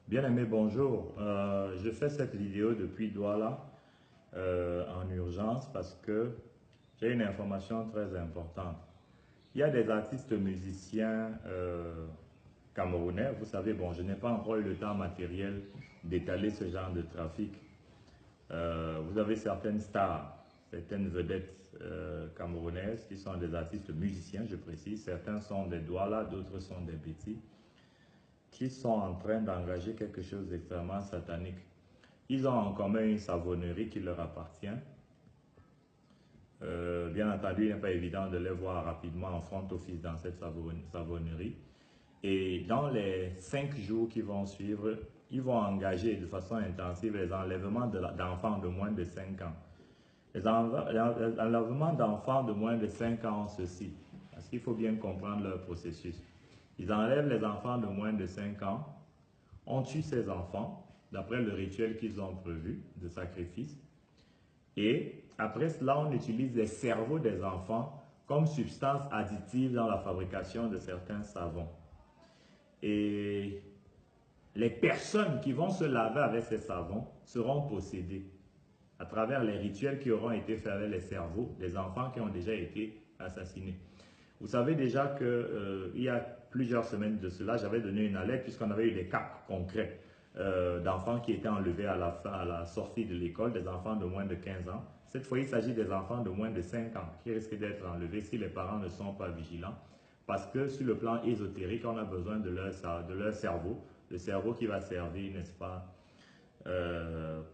Bien-aimé, bonjour. Je fais cette vidéo depuis Douala en urgence parce que j'ai une information très importante. Il y a des artistes musiciens camerounais. Vous savez, bon, je n'ai pas encore eu le temps matériel d'étaler ce genre de trafic. Vous avez certaines stars, certaines vedettes camerounaises qui sont des artistes musiciens, je précise. Certains sont des Douala, d'autres sont des Bétis, qui sont en train d'engager quelque chose d'extrêmement satanique. Ils ont en commun une savonnerie qui leur appartient. Bien entendu, il n'est pas évident de les voir rapidement en front office dans cette savonnerie. Et dans les 5 jours qui vont suivre, ils vont engager de façon intensive les enlèvements d'enfants de moins de 5 ans. Les enlèvements d'enfants de moins de 5 ans ont ceci, parce qu'il faut bien comprendre leur processus. Ils enlèvent les enfants de moins de 5 ans, on tue ces enfants, d'après le rituel qu'ils ont prévu de sacrifice, et après cela, on utilise les cerveaux des enfants comme substance additive dans la fabrication de certains savons. Et les personnes qui vont se laver avec ces savons seront possédées à travers les rituels qui auront été faits avec les cerveaux des enfants qui ont déjà été assassinés. Vous savez déjà qu'il y a plusieurs semaines de cela, j'avais donné une alerte puisqu'on avait eu des cas concrets d'enfants qui étaient enlevés à la sortie de l'école, des enfants de moins de 15 ans. Cette fois, il s'agit des enfants de moins de 5 ans qui risquent d'être enlevés si les parents ne sont pas vigilants. Parce que sur le plan ésotérique, on a besoin de leur cerveau, le cerveau qui va servir, n'est-ce pas,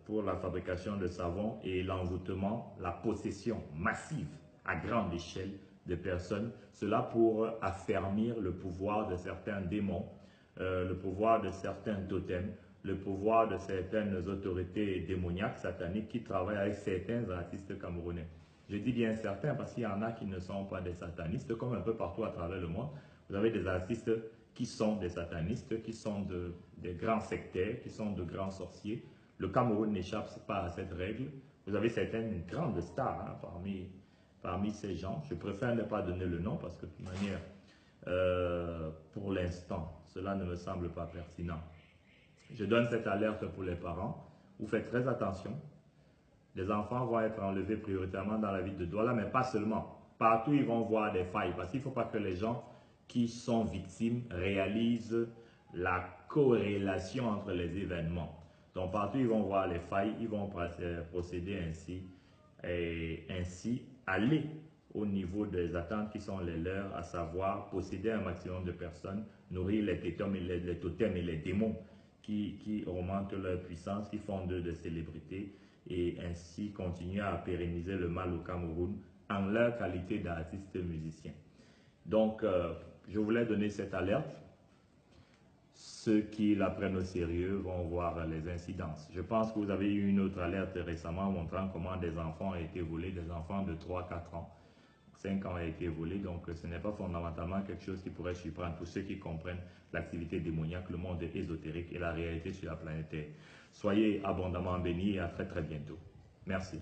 pour la fabrication de savon et l'envoûtement, la possession massive à grande échelle de personnes. Cela pour affermir le pouvoir de certains démons, le pouvoir de certains totems, le pouvoir de certaines autorités démoniaques, sataniques qui travaillent avec certains artistes camerounais. Je dis bien certains parce qu'il y en a qui ne sont pas des satanistes, comme un peu partout à travers le monde. Vous avez des artistes qui sont des satanistes, qui sont des grands sectaires, qui sont de grands sorciers. Le Cameroun n'échappe pas à cette règle. Vous avez certaines grandes stars hein, parmi ces gens. Je préfère ne pas donner le nom parce que de toute manière, pour l'instant, cela ne me semble pas pertinent. Je donne cette alerte pour les parents. Vous faites très attention. Les enfants vont être enlevés prioritairement dans la ville de Douala, mais pas seulement. Partout, ils vont voir des failles parce qu'il ne faut pas que les gens qui sont victimes réalisent la corrélation entre les événements. Donc, partout, ils vont voir les failles, ils vont procéder ainsi et ainsi aller au niveau des attentes qui sont les leurs, à savoir posséder un maximum de personnes, nourrir les totems et les démons qui augmentent leur puissance, qui font d'eux des célébrités et ainsi continuer à pérenniser le mal au Cameroun en leur qualité d'artistes musiciens. Donc, je voulais donner cette alerte. Ceux qui la prennent au sérieux vont voir les incidences. Je pense que vous avez eu une autre alerte récemment montrant comment des enfants ont été volés, des enfants de 3-4 ans. 5 ans ont été volés, donc ce n'est pas fondamentalement quelque chose qui pourrait surprendre tous ceux qui comprennent l'activité démoniaque, le monde ésotérique et la réalité sur la planète Terre. Soyez abondamment bénis et à très très bientôt. Merci.